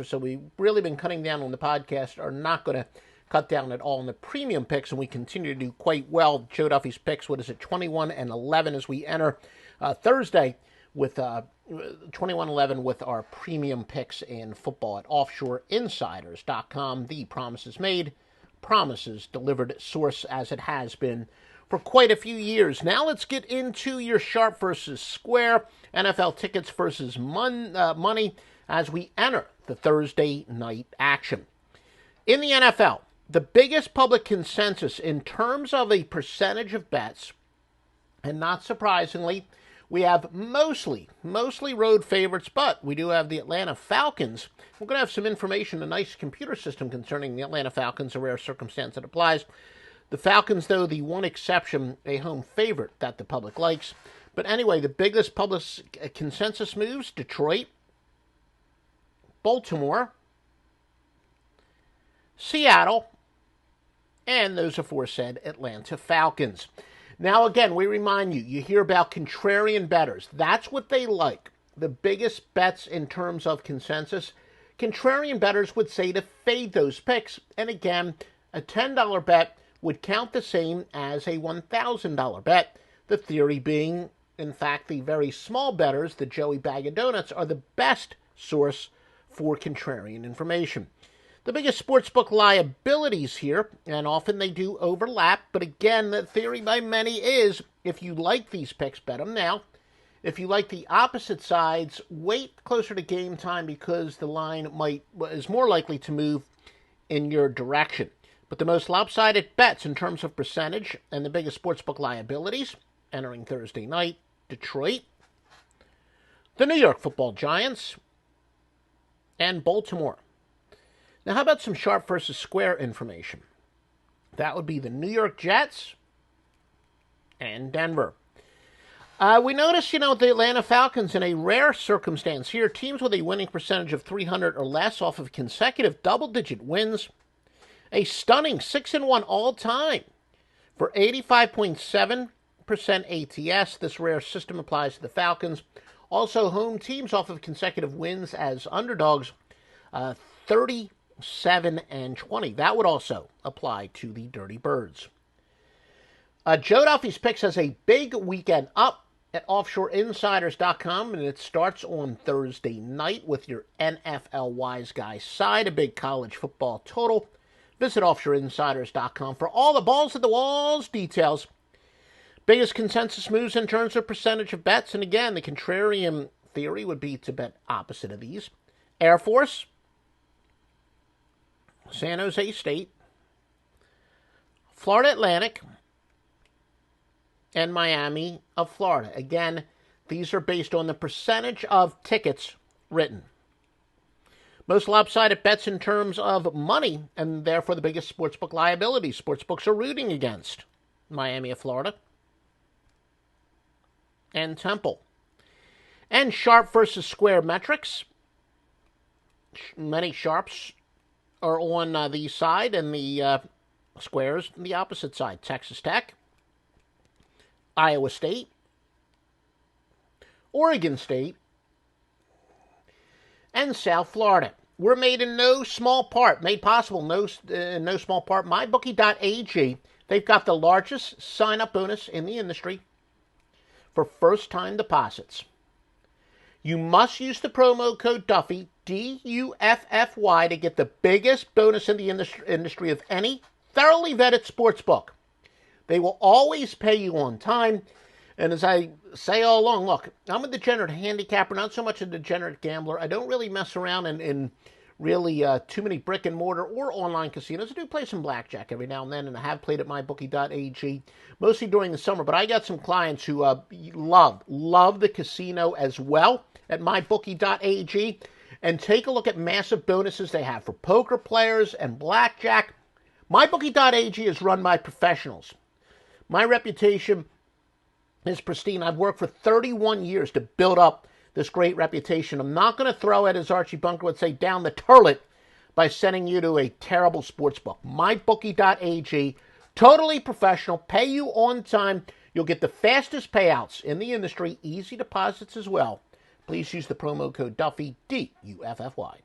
So we've really been cutting down on the podcast, are not going to cut down at all on the premium picks, and we continue to do quite well. Joe Duffy's picks, 21-11 as we enter Thursday with 21-11 with our premium picks in football at offshoreinsiders.com. The promises made, promises delivered source, as it has been for quite a few years. Now let's get into your sharp versus square, NFL tickets versus money as we enter the Thursday night action. In the NFL, the biggest public consensus in terms of a percentage of bets, and not surprisingly, we have mostly road favorites, but we do have the Atlanta Falcons. We're going to have some information, a nice computer system concerning the Atlanta Falcons, a rare circumstance that applies. The Falcons, though, the one exception, a home favorite that the public likes. But anyway, the biggest public consensus moves: Detroit, Baltimore, Seattle, and those aforesaid Atlanta Falcons. Now, again, we remind you, you hear about contrarian bettors. That's what they like. The biggest bets in terms of consensus. Contrarian bettors would say to fade those picks. And again, a $10 bet would count the same as a $1,000 bet. The theory being, in fact, the very small bettors, the Joey Bag of Donuts, are the best source for contrarian information. The biggest sportsbook liabilities here, and often they do overlap, but again, the theory by many is, if you like these picks, bet them now. If you like the opposite sides, wait closer to game time because the line is more likely to move in your direction. But the most lopsided bets in terms of percentage and the biggest sportsbook liabilities entering Thursday night: Detroit, the New York Football Giants, and Baltimore. Now, how about some sharp versus square information? That would be the New York Jets and Denver. We notice, the Atlanta Falcons, in a rare circumstance here, teams with a winning percentage of 300 or less off of consecutive double-digit wins, a stunning 6-1 all-time for 85.7% ATS. This rare system applies to the Falcons. Also, home teams off of consecutive wins as underdogs, 37-20. That would also apply to the Dirty Birds. Joe Duffy's Picks has a big weekend up at offshoreinsiders.com, and it starts on Thursday night with your NFL Wise Guy side, a big college football total. Visit offshoreinsiders.com for all the balls at the walls details. Biggest consensus moves in terms of percentage of bets, and again, the contrarian theory would be to bet opposite of these: Air Force, San Jose State, Florida Atlantic, and Miami of Florida. Again, these are based on the percentage of tickets written. Most lopsided bets in terms of money, and therefore the biggest sportsbook liabilities. Sportsbooks are rooting against Miami of Florida and Temple. And sharp versus square metrics. Many sharps are on the side, and the squares on the opposite side. Texas Tech, Iowa State, Oregon State, and South Florida. We're made in no small part, made possible in no small part, MyBookie.ag. They've got the largest sign-up bonus in the industry for first-time deposits. You must use the promo code Duffy, D-U-F-F-Y, to get the biggest bonus in the industry of any thoroughly vetted sportsbook. They will always pay you on time. And as I say all along, look, I'm a degenerate handicapper, not so much a degenerate gambler. I don't really mess around in really too many brick and mortar or online casinos. I do play some blackjack every now and then, and I have played at MyBookie.ag, mostly during the summer. But I got some clients who love the casino as well at MyBookie.ag. And take a look at massive bonuses they have for poker players and blackjack. MyBookie.ag is run by professionals. My reputation is pristine. I've worked for 31 years to build up this great reputation. I'm not going to throw it, as Archie Bunker would say, down the toilet by sending you to a terrible sportsbook. MyBookie.ag, totally professional, pay you on time. You'll get the fastest payouts in the industry, easy deposits as well. Please use the promo code Duffy, D-U-F-F-Y.